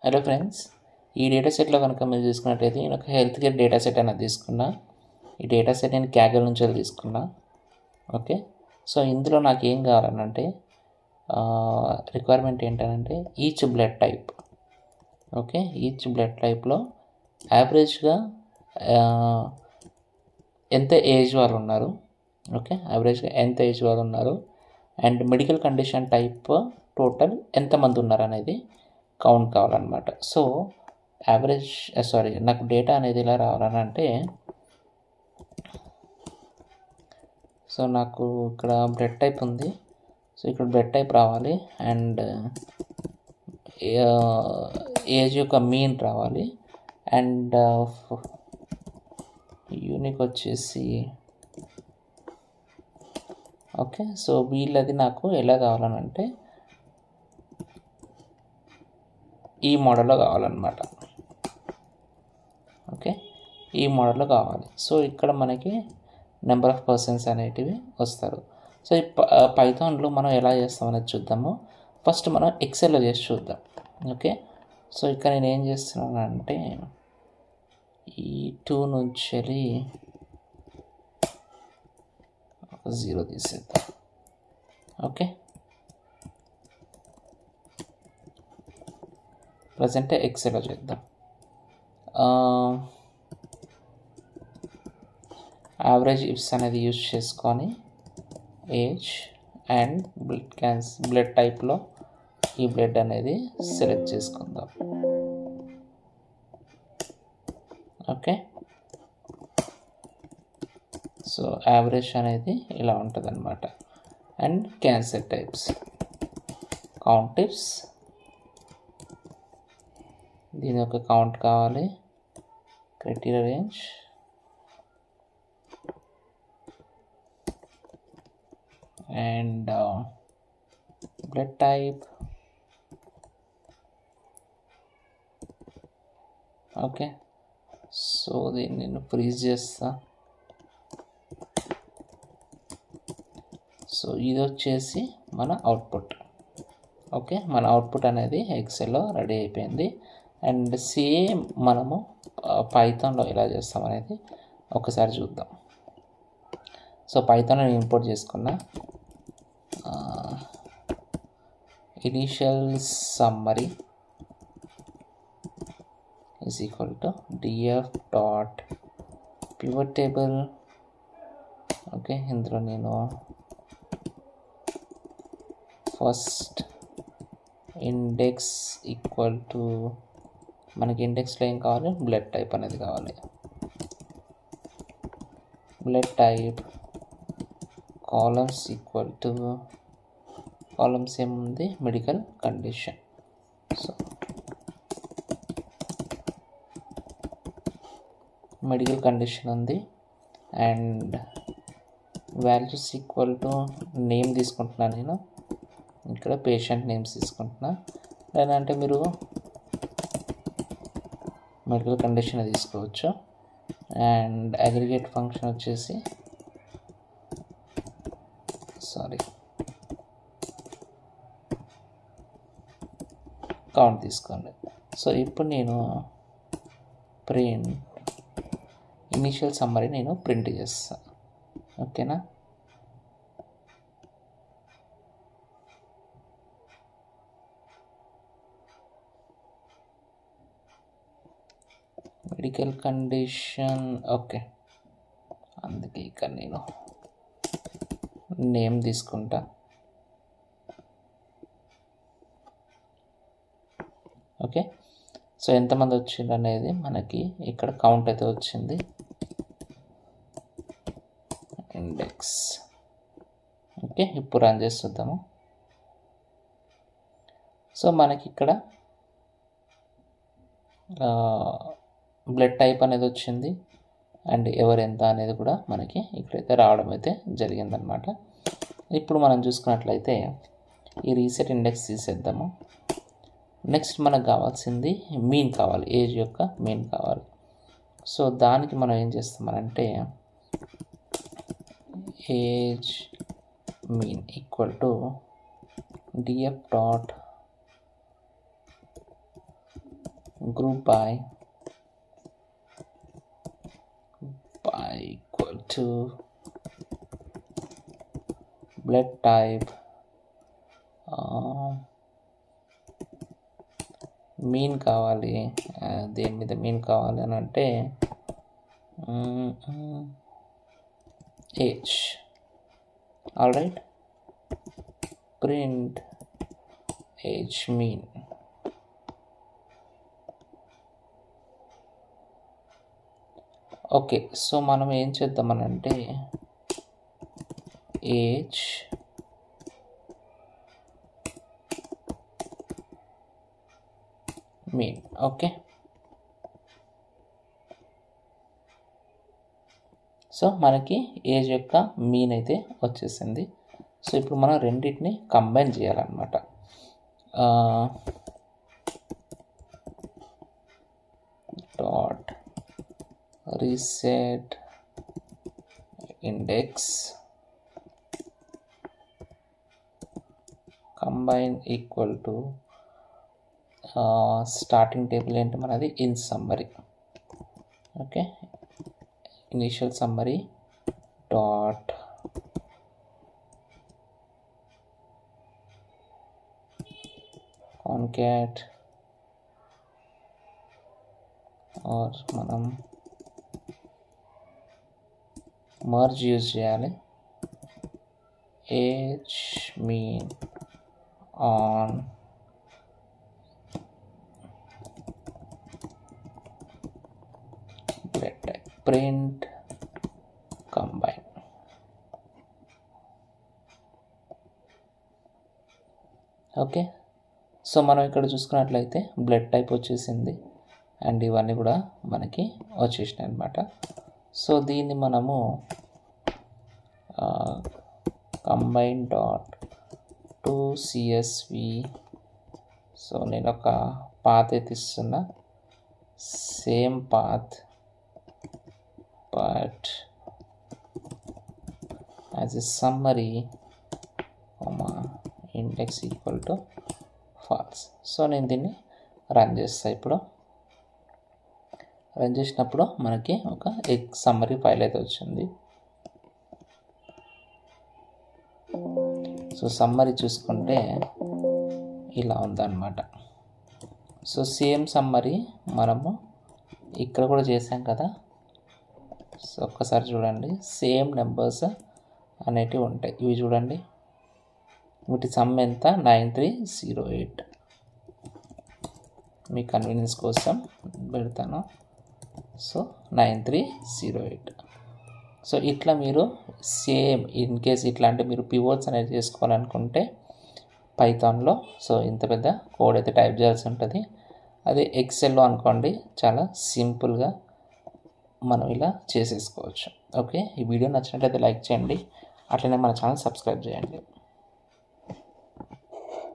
Hello friends, ఈ data సెట్లో కనుక మీరు చూసుకున్నట్టయితే నేను ఒక హెల్త్ కేర్ డేటా సెట్ అనేది తీసుకున్నా. ఈ డేటా సెట్ నేను క్యాగల్ నుంచి తీసుకున్నా. ఓకే, సో ఇందులో నాకు ఏం కావాలనంటే రిక్వైర్మెంట్ ఏంటంటే each blood type. Okay, each blood టైప్లో యావరేజ్గా ఎంత ఏజ్ వాళ్ళు ఉన్నారు. ఓకే, యావరేజ్గా ఎంత ఏజ్ వాళ్ళు ఉన్నారు and medical condition type total ఎంతమంది ఉన్నారు అనేది కౌంట్ కావాలన్నమాట. సో యావరేజ్ నాకు డేటా అనేది ఎలా రావాలనంటే, సో నాకు ఇక్కడ బ్లడ్ టైప్ ఉంది. సో ఇక్కడ బ్లడ్ టైప్ రావాలి అండ్ ఏజ్ యొక్క మీన్ రావాలి అండ్ యూనిక్ వచ్చేసి ఓకే. సో వీళ్ళది నాకు ఎలా కావాలనంటే ఈ మోడల్లో కావాలన్నమాట. ఓకే, ఈ మోడల్లో కావాలి. సో ఇక్కడ మనకి నెంబర్ ఆఫ్ పర్సన్స్ అనేటివి వస్తారు. సో ఈ పైథాన్లో మనం ఎలా చేస్తామనేది చూద్దాము. ఫస్ట్ మనం ఎక్సెల్లో చేసి చూద్దాం. ఓకే, సో ఇక్కడ నేను ఏం చేస్తున్నానంటే ఈ 2 నుంచి 0 తీసేద్దాం. ఓకే, ప్రజెంట్ ఎక్సెల్లో చేద్దాం. యావరేజ్ ఇఫ్స్ అనేది యూజ్ చేసుకొని ఏజ్ అండ్ బ్లడ్ టైప్లో ఈ బ్లడ్ అనేది సెలెక్ట్ చేసుకుందాం. ఓకే, సో యావరేజ్ అనేది ఇలా ఉంటుంది అన్నమాట. And cancer types, count tips, దీని యొక్క కౌంట్ కావాలి. Criteria range, and blood type. Okay, so దీన్ని నేను ఫ్రీజ్ చేస్తా. సో ఇది వచ్చేసి మన అవుట్పుట్. ఓకే, మన అవుట్పుట్ అనేది ఎక్సెల్లో రెడీ అయిపోయింది. అండ్ సేమ్ మనము పైథాన్లో ఎలా చేస్తాం అనేది ఒకసారి చూద్దాం. సో పైథాన్లో నేను ఇంపోర్ట్ చేసుకున్నా. Initial summary is equal to df dot pivot table. Okay, ఇందులో నేను ఫస్ట్ ఇండెక్స్ ఈక్వల్ టు, మనకి ఇండెక్స్లో ఏం కావాలి, బ్లడ్ టైప్ అనేది కావాలి. Blood type columns equal to, columns ఏముంది, medical condition. So medical condition ఉంది. And values equal to name తీసుకుంటున్నాను నేను. ఇక్కడ పేషెంట్ నేమ్స్ తీసుకుంటున్నా. లేదంటే మీరు మెడికల్ కండిషన్ తీసుకోవచ్చు. అండ్ అగ్రిగేట్ ఫంక్షన్ వచ్చేసి కౌంట్ తీసుకోండి. సో ఇప్పుడు నేను ప్రింట్ ఇనిషియల్ సమ్మరీ నేను ప్రింట్ చేస్తాను. ఓకేనా, మెడికల్ కండిషన్. ఓకే, అందుకే ఇక్కడ నేను నేమ్ తీసుకుంటా. ఓకే, సో ఎంతమంది వచ్చింది అనేది మనకి ఇక్కడ కౌంట్ అయితే వచ్చింది. ఇండెక్స్. ఓకే, ఇప్పుడు రన్ చేసి చూద్దాము. సో మనకి ఇక్కడ బ్లడ్ టైప్ అనేది వచ్చింది అండ్ ఎవరు ఎంత అనేది కూడా మనకి ఇక్కడైతే రావడం అయితే జరిగిందనమాట. ఇప్పుడు మనం చూసుకున్నట్లయితే ఈ రీసెట్ ఇండెక్స్ తీసేద్దాము. నెక్స్ట్ మనకు కావాల్సింది మీన్ కావాలి, ఏజ్ యొక్క మీన్ కావాలి. సో దానికి మనం ఏం చేస్తామనంటే age mean equal to df dot group by equal to blood type mean కావాలి. దేని మీద మీన్ కావాలి అని అంటే age. All right, print age mean. Okay, so మనం ఏం చేద్దామనంటే ఏజ్ మీన్. ఓకే, సో మనకి ఏజ్ యొక్క మీన్ అయితే వచ్చేసింది. సో ఇప్పుడు మనం రెండింటిని కంబైన్ చేయాలన్నమాట. Dot reset index combine equal to starting table ఏంటి మనది in summary. Okay, initial summary dot concat are మనం మర్జ్ యూజ్ చేయాలి. Age mean on print combine. Okay, so మనం ఇక్కడ చూసుకున్నట్లయితే బ్లడ్ టైప్ వచ్చేసింది అండ్ ఇవన్నీ కూడా మనకి వచ్చేసినాయి అన్నమాట. సో దీన్ని మనము combine dot to CSV. So నేను ఒక పాత్ అయితే ఇస్తున్నా, same path but as a summary index equal to false. So నేను దీన్ని రన్ చేస్తాను. ఇప్పుడు రన్ చేసినప్పుడు మనకి ఒక సమ్మరీ ఫైల్ అయితే వచ్చింది. సో సమ్మరీ చూసుకుంటే ఇలా ఉందన్నమాట. సో సేమ్ సమ్మరీ మనము ఇక్కడ కూడా చేసాం కదా. సో ఒక్కసారి చూడండి, సేమ్ నెంబర్స్ అనేటివి ఉంటాయి. ఇవి చూడండి, వీటి సమ్ ఎంత 9308. మీ కన్వీనియన్స్ కోసం పెడతాను. సో 9308. సో ఇట్లా మీరు సేమ్ ఇన్ కేస్ ఇట్లాంటి మీరు పివోట్స్ అనేది చేసుకోవాలనుకుంటే పైథాన్లో సో ఇంత పెద్ద కోడ్ అయితే టైప్ చేయాల్సి ఉంటుంది. అదే ఎక్సెల్లో అనుకోండి చాలా సింపుల్గా మనం ఇలా చేసేసుకోవచ్చు. ఓకే, ఈ వీడియో నచ్చినట్లయితే లైక్ చేయండి, అట్లనే మన ఛానల్ సబ్స్క్రైబ్ చేయండి.